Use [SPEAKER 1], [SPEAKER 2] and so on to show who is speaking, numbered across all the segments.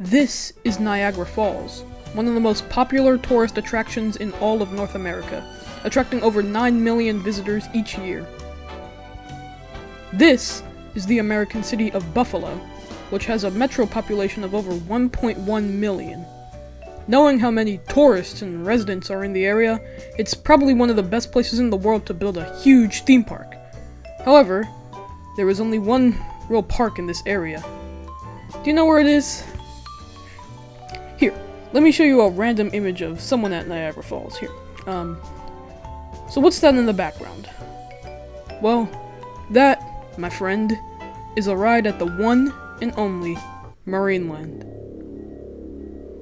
[SPEAKER 1] This is Niagara Falls, one of the most popular tourist attractions in all of North America, attracting over 9 million visitors each year. This is the American city of Buffalo, which has a metro population of over 1.1 million. Knowing how many tourists and residents are in the area, it's probably one of the best places in the world to build a huge theme park. However, there is only one real park in this area. Do you know where it is? Here, let me show you a random image of someone at Niagara Falls. Here. So what's that in the background? Well, that, my friend, is a ride at the one and only Marineland.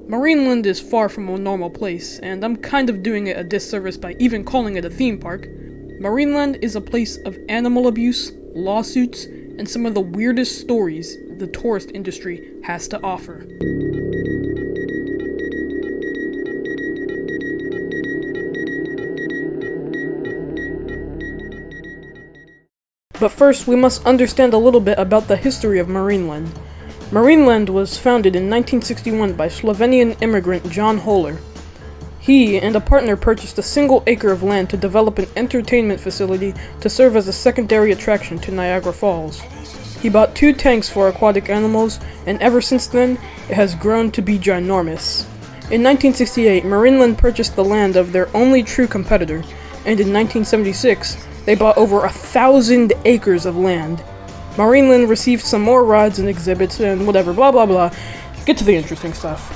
[SPEAKER 1] Marineland is far from a normal place, and I'm kind of doing it a disservice by even calling it a theme park. Marineland is a place of animal abuse, lawsuits, and some of the weirdest stories the tourist industry has to offer. But first, we must understand a little bit about the history of Marineland. Marineland was founded in 1961 by Slovenian immigrant Jan Holler. He and a partner purchased a single acre of land to develop an entertainment facility to serve as a secondary attraction to Niagara Falls. He bought 2 tanks for aquatic animals, and ever since then, it has grown to be ginormous. In 1968, Marineland purchased the land of their only true competitor, and in 1976, they bought over 1,000 acres of land. Marineland received some more rides and exhibits and whatever, blah blah blah. Get to the interesting stuff.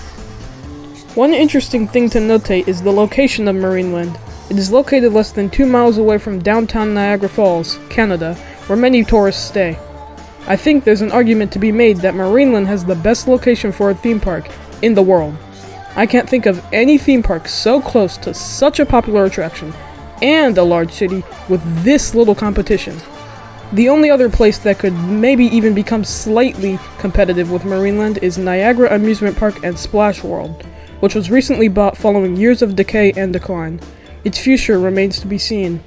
[SPEAKER 1] One interesting thing to notate is the location of Marineland. It is located less than 2 miles away from downtown Niagara Falls, Canada, where many tourists stay. I think there's an argument to be made that Marineland has the best location for a theme park in the world. I can't think of any theme park so close to such a popular attraction and a large city with this little competition. The only other place that could maybe even become slightly competitive with Marineland is Niagara Amusement Park and Splash World, which was recently bought following years of decay and decline. Its future remains to be seen.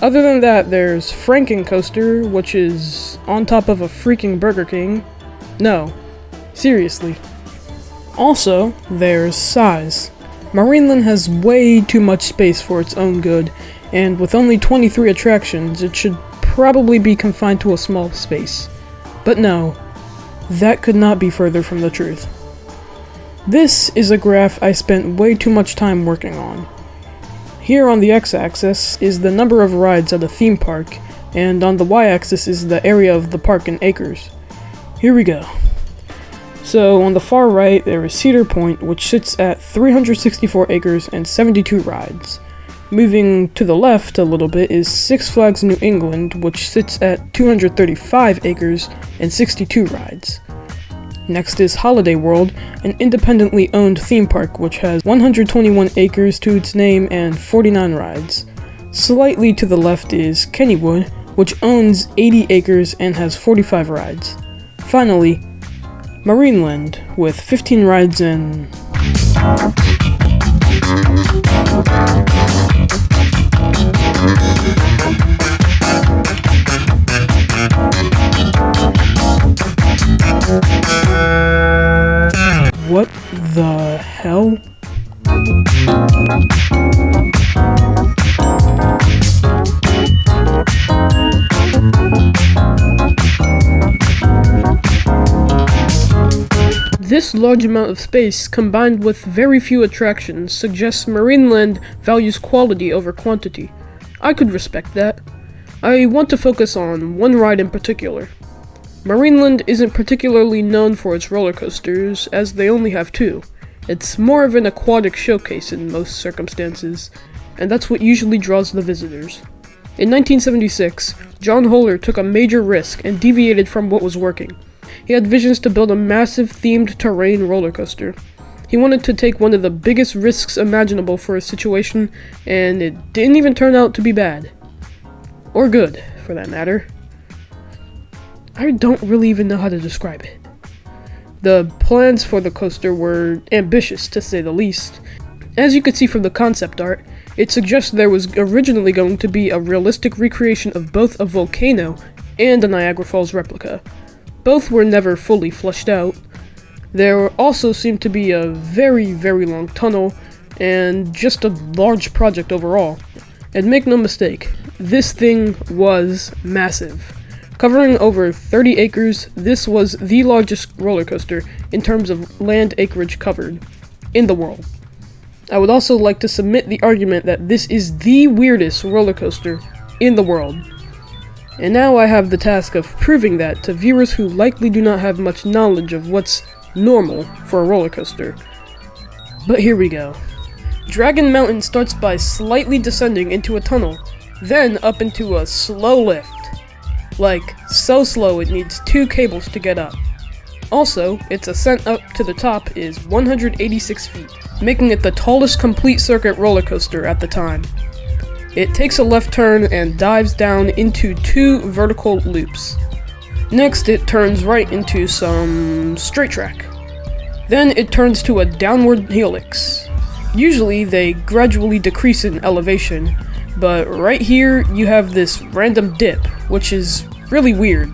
[SPEAKER 1] Other than that, there's Franken Coaster, which is on top of a freaking Burger King. No, seriously. Also, there's size. Marineland has way too much space for its own good, and with only 23 attractions, it should probably be confined to a small space. But no, that could not be further from the truth. This is a graph I spent way too much time working on. Here on the x-axis is the number of rides at a theme park, and on the y-axis is the area of the park in acres. Here we go. So on the far right there is Cedar Point, which sits at 364 acres and 72 rides. Moving to the left a little bit is Six Flags New England, which sits at 235 acres and 62 rides. Next is Holiday World, an independently owned theme park which has 121 acres to its name and 49 rides. Slightly to the left is Kennywood, which owns 80 acres and has 45 rides. Finally, Marineland, with 15 rides and... What the hell? This large amount of space, combined with very few attractions, suggests Marineland values quality over quantity. I could respect that. I want to focus on one ride in particular. Marineland isn't particularly known for its roller coasters, as they only have 2. It's more of an aquatic showcase in most circumstances, and that's what usually draws the visitors. In 1976, Jan Holler took a major risk and deviated from what was working. He had visions to build a massive themed terrain roller coaster. He wanted to take one of the biggest risks imaginable for a situation, and it didn't even turn out to be bad. Or good, for that matter. I don't really even know how to describe it. The plans for the coaster were ambitious, to say the least. As you could see from the concept art, it suggests there was originally going to be a realistic recreation of both a volcano and a Niagara Falls replica. Both were never fully fleshed out. There also seemed to be a very, very long tunnel, and just a large project overall. And make no mistake, this thing was massive. Covering over 30 acres, this was the largest roller coaster in terms of land acreage covered in the world. I would also like to submit the argument that this is the weirdest roller coaster in the world. And now I have the task of proving that to viewers who likely do not have much knowledge of what's normal for a roller coaster. But here we go. Dragon Mountain starts by slightly descending into a tunnel, then up into a slow lift. Like, so slow it needs 2 cables to get up. Also, its ascent up to the top is 186 feet, making it the tallest complete circuit roller coaster at the time. It takes a left turn and dives down into 2 vertical loops. Next, it turns right into some straight track. Then it turns to a downward helix. Usually, they gradually decrease in elevation, but right here, you have this random dip, which is really weird.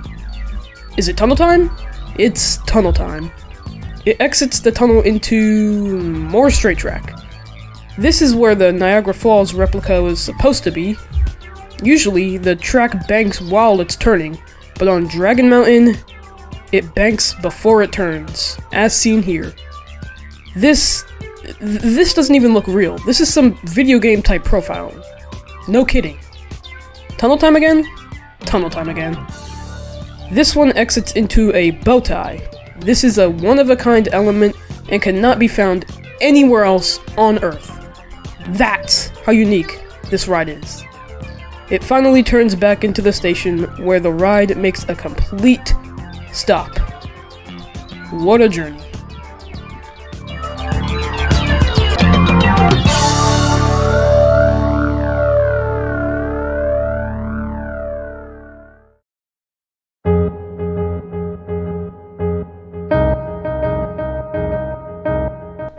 [SPEAKER 1] Is it tunnel time? It's tunnel time. It exits the tunnel into more straight track. This is where the Niagara Falls replica was supposed to be. Usually, the track banks while it's turning, but on Dragon Mountain, it banks before it turns, as seen here. This doesn't even look real. This is some video game type profiling. No kidding. Tunnel time again? Tunnel time again. This one exits into a bow tie. This is a one-of-a-kind element and cannot be found anywhere else on Earth. That's how unique this ride is. It finally turns back into the station where the ride makes a complete stop. What a journey.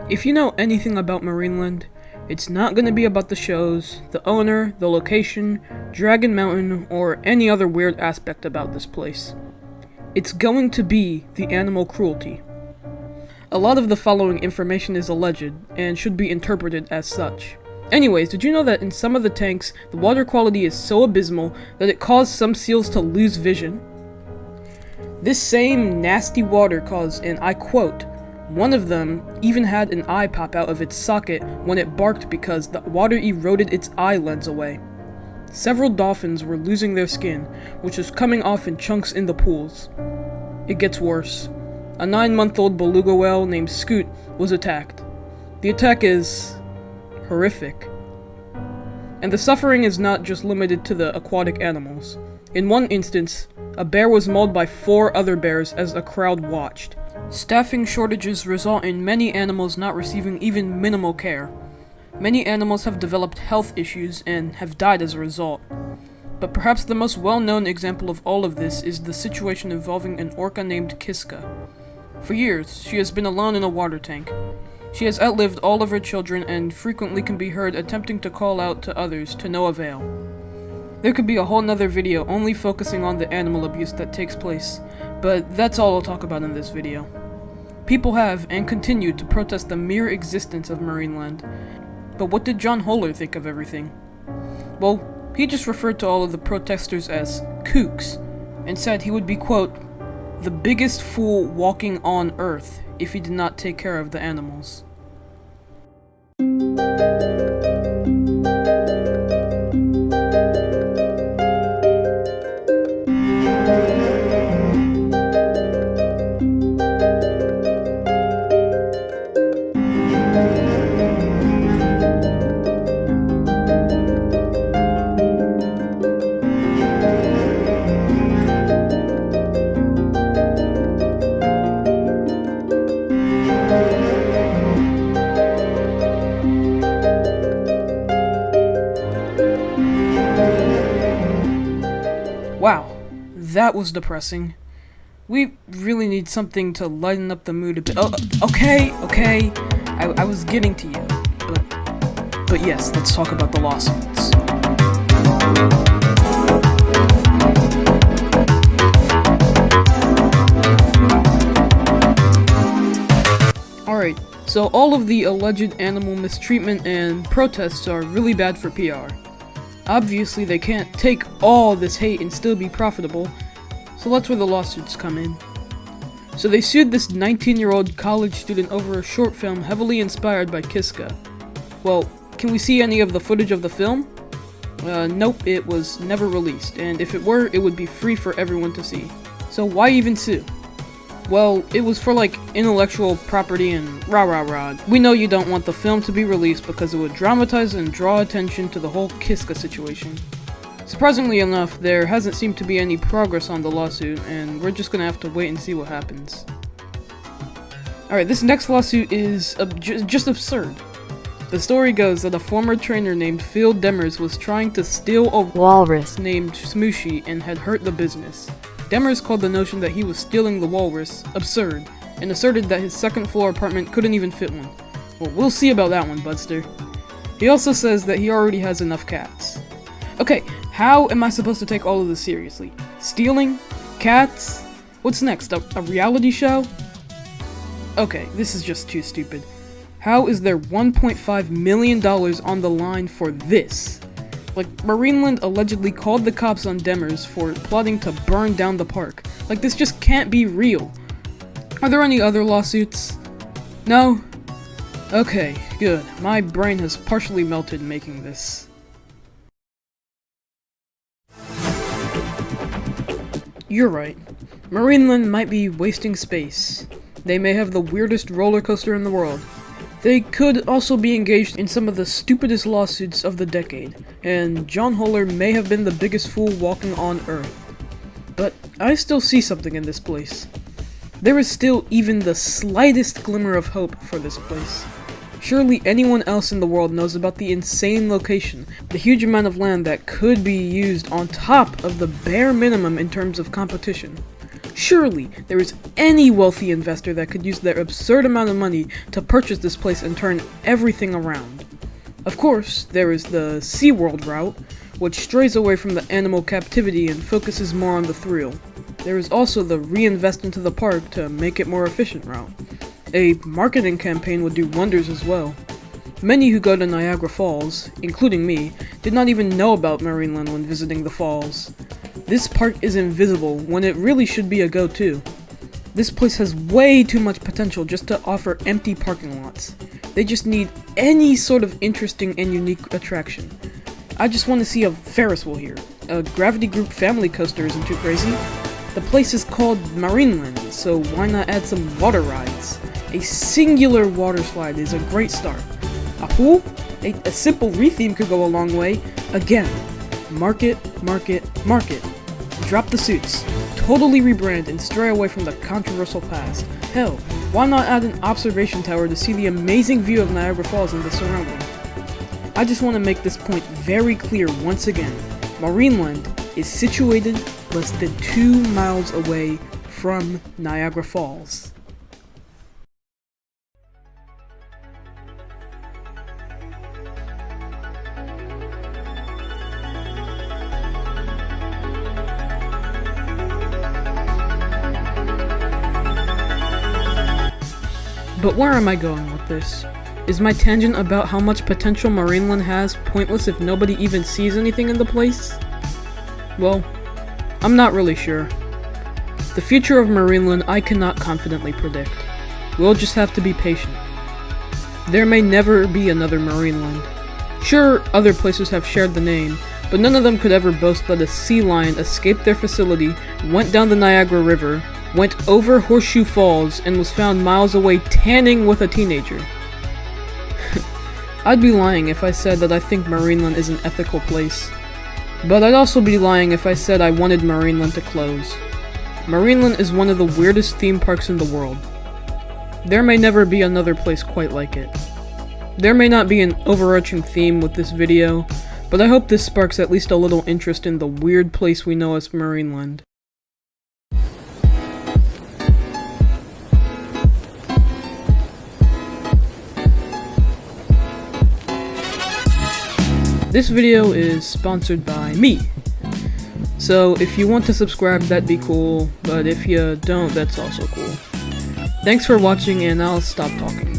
[SPEAKER 1] If you know anything about Marineland, it's not going to be about the shows, the owner, the location, Dragon Mountain, or any other weird aspect about this place. It's going to be the animal cruelty. A lot of the following information is alleged, and should be interpreted as such. Anyways, did you know that in some of the tanks, the water quality is so abysmal that it caused some seals to lose vision? This same nasty water caused, and I quote, one of them even had an eye pop out of its socket when it barked because the water eroded its eye lens away. Several dolphins were losing their skin, which was coming off in chunks in the pools. It gets worse. A 9-month-old beluga whale named Scoot was attacked. The attack is horrific. And the suffering is not just limited to the aquatic animals. In one instance, a bear was mauled by 4 other bears as a crowd watched. Staffing shortages result in many animals not receiving even minimal care. Many animals have developed health issues and have died as a result. But perhaps the most well-known example of all of this is the situation involving an orca named Kiska. For years, she has been alone in a water tank. She has outlived all of her children and frequently can be heard attempting to call out to others to no avail. There could be a whole nother video only focusing on the animal abuse that takes place, but that's all I'll talk about in this video. People have, and continue, to protest the mere existence of Marineland. But what did John Holler think of everything? Well, he just referred to all of the protesters as kooks, and said he would be, quote, the biggest fool walking on Earth if he did not take care of the animals. Wow, that was depressing. We really need something to lighten up the mood a bit. Oh, okay. I was getting to you. But yes, let's talk about the lawsuits. Alright, so all of the alleged animal mistreatment and protests are really bad for PR. Obviously they can't take all this hate and still be profitable, so that's where the lawsuits come in. So they sued this 19-year-old college student over a short film heavily inspired by Kiska. Well, can we see any of the footage of the film? Nope, it was never released, and if it were, it would be free for everyone to see. So why even sue? Well, it was for like intellectual property and rah. We know you don't want the film to be released because it would dramatize and draw attention to the whole Kiska situation. Surprisingly enough, there hasn't seemed to be any progress on the lawsuit, and we're just gonna have to wait and see what happens. Alright, this next lawsuit is just absurd. The story goes that a former trainer named Phil Demers was trying to steal a walrus named Smooshy and had hurt the business. Demers called the notion that he was stealing the walrus absurd, and asserted that his second-floor apartment couldn't even fit one. Well, we'll see about that one, Budster. He also says that he already has enough cats. Okay, how am I supposed to take all of this seriously? Stealing? Cats? What's next, a reality show? Okay, this is just too stupid. How is there $1.5 million on the line for this? Like, Marineland allegedly called the cops on Demers for plotting to burn down the park. Like, this just can't be real. Are there any other lawsuits? No? Okay, good. My brain has partially melted making this. You're right. Marineland might be wasting space. They may have the weirdest roller coaster in the world. They could also be engaged in some of the stupidest lawsuits of the decade, and John Holler may have been the biggest fool walking on Earth. But I still see something in this place. There is still even the slightest glimmer of hope for this place. Surely anyone else in the world knows about the insane location, the huge amount of land that could be used on top of the bare minimum in terms of competition. Surely there is any wealthy investor that could use their absurd amount of money to purchase this place and turn everything around. Of course, there is the SeaWorld route, which strays away from the animal captivity and focuses more on the thrill. There is also the reinvest into the park to make it more efficient route. A marketing campaign would do wonders as well. Many who go to Niagara Falls, including me, did not even know about Marineland when visiting the falls. This park is invisible when it really should be a go-to. This place has way too much potential just to offer empty parking lots. They just need any sort of interesting and unique attraction. I just want to see a Ferris wheel here. A Gravity Group family coaster isn't too crazy. The place is called Marineland, so why not add some water rides? A singular water slide is a great start. A pool? A simple retheme could go a long way. Again, market. Drop the suits, totally rebrand and stray away from the controversial past. Hell, why not add an observation tower to see the amazing view of Niagara Falls and the surrounding? I just want to make this point very clear once again. Marineland is situated less than 2 miles away from Niagara Falls. But where am I going with this? Is my tangent about how much potential Marineland has pointless if nobody even sees anything in the place? Well, I'm not really sure. The future of Marineland I cannot confidently predict. We'll just have to be patient. There may never be another Marineland. Sure, other places have shared the name, but none of them could ever boast that a sea lion escaped their facility, went down the Niagara River, went over Horseshoe Falls, and was found miles away tanning with a teenager. I'd be lying if I said that I think Marineland is an ethical place. But I'd also be lying if I said I wanted Marineland to close. Marineland is one of the weirdest theme parks in the world. There may never be another place quite like it. There may not be an overarching theme with this video, but I hope this sparks at least a little interest in the weird place we know as Marineland. This video is sponsored by me. So if you want to subscribe, that'd be cool, but if you don't, that's also cool. Thanks for watching, and I'll stop talking.